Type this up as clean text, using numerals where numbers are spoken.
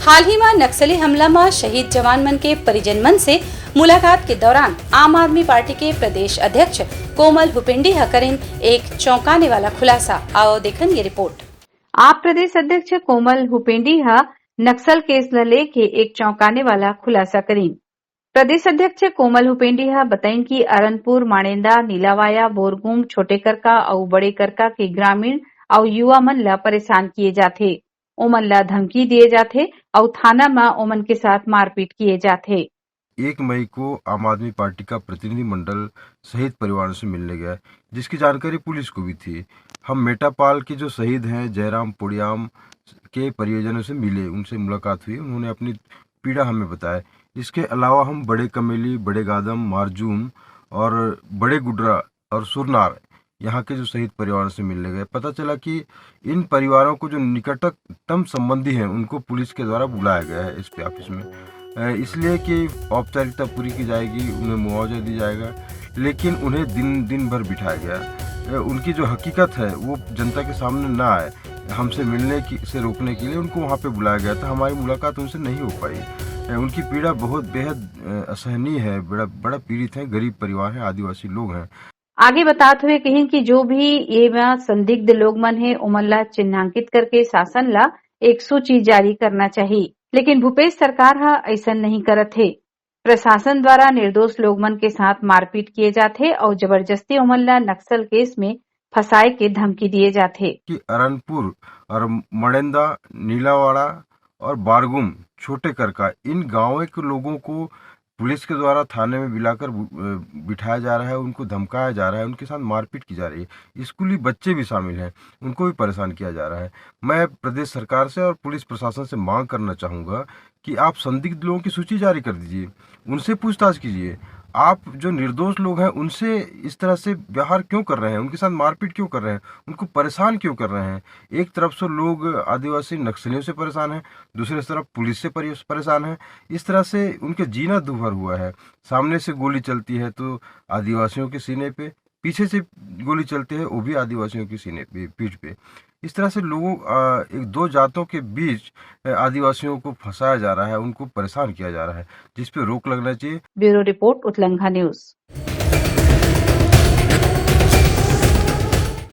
हाल ही में नक्सली हमला में शहीद जवान मन के परिजन मन से मुलाकात के दौरान आम आदमी पार्टी के प्रदेश अध्यक्ष कोमल हुपेंडी करेन एक चौंकाने वाला खुलासा। आओ देखन ये रिपोर्ट। आप प्रदेश अध्यक्ष कोमल हुपेंडी नक्सल केस न लेके एक चौंकाने वाला खुलासा करीन। प्रदेश अध्यक्ष कोमल हुपेंडी बताइन कि अरनपुर, माणेंदा, नीलावाया, बोरगुम, छोटे करका और बड़े करका के ग्रामीण और युवा मन ला परेशान किए जाथे, ओमन ला धमकी दिए जाथे और थाना में ओमन के साथ मारपीट किए जाथे। 1 मई को आम आदमी पार्टी का प्रतिनिधि मंडल शहीद परिवार से मिलने गया, जिसकी जानकारी पुलिस को भी थी। हम मेटापाल के जो शहीद हैं जयराम पोड़ियाम के परिजनों से मिले, उनसे मुलाकात हुई, उन्होंने अपनी पीड़ा हमें बताया। इसके अलावा हम बड़े कमेली, बड़े गादम, मारजूम और बड़े गुडरा और सुरनार यहाँ के जो शहीद परिवारों से मिलने गए। पता चला कि इन परिवारों को जो निकटतम संबंधी हैं उनको पुलिस के द्वारा बुलाया गया है एसपी ऑफिस में, इसलिए कि औपचारिकता पूरी की जाएगी, उन्हें मुआवजा दिया जाएगा, लेकिन उन्हें दिन भर बिठाया गया। उनकी जो हकीकत है वो जनता के सामने ना आए, हमसे मिलने से रोकने के लिए उनको वहाँ पे बुलाया गया था। हमारी मुलाकात उनसे नहीं हो पाई। उनकी पीड़ा बहुत बेहद असहनीय है, बड़ा पीड़ित है, गरीब परिवार है, आदिवासी लोग हैं। आगे बताते हुए कहें कि जो भी ये संदिग्ध लोग मन है उमन ला चिन्हांकित करके शासन ला एक सूची जारी करना चाहिए, लेकिन भूपेश सरकार ऐसा नहीं करत है। प्रशासन द्वारा निर्दोष लोग मन के साथ मारपीट किए जाते और जबरदस्ती उमन ला नक्सल केस में फंसाए के धमकी दिए जाते। कि अरनपुर और मणेंदा, नीलावाड़ा और बारगुम, छोटे करका, इन गांवों के लोगों को पुलिस के द्वारा थाने में बुलाकर बिठाया जा रहा है, उनको धमकाया जा रहा है, उनके साथ मारपीट की जा रही है। स्कूली बच्चे भी शामिल हैं, उनको भी परेशान किया जा रहा है। मैं प्रदेश सरकार से और पुलिस प्रशासन से मांग करना चाहूँगा कि आप संदिग्ध लोगों की सूची जारी कर दीजिए, उनसे पूछताछ कीजिए। आप जो निर्दोष लोग हैं उनसे इस तरह से व्यवहार क्यों कर रहे हैं, उनके साथ मारपीट क्यों कर रहे हैं, उनको परेशान क्यों कर रहे हैं? एक तरफ से लोग आदिवासी नक्सलियों से परेशान हैं, दूसरी तरफ पुलिस से परेशान हैं। इस तरह से उनके जीना दूभर हुआ है। सामने से गोली चलती है तो आदिवासियों के सीने पे, पीछे से गोली चलती है वो भी आदिवासियों के सीने पे, पीठ पे। इस तरह से लोगों एक दो जातों के बीच आदिवासियों को फंसाया जा रहा है, उनको परेशान किया जा रहा है, जिस पे रोक लगना चाहिए। ब्यूरो रिपोर्ट, उत्लंघा न्यूज।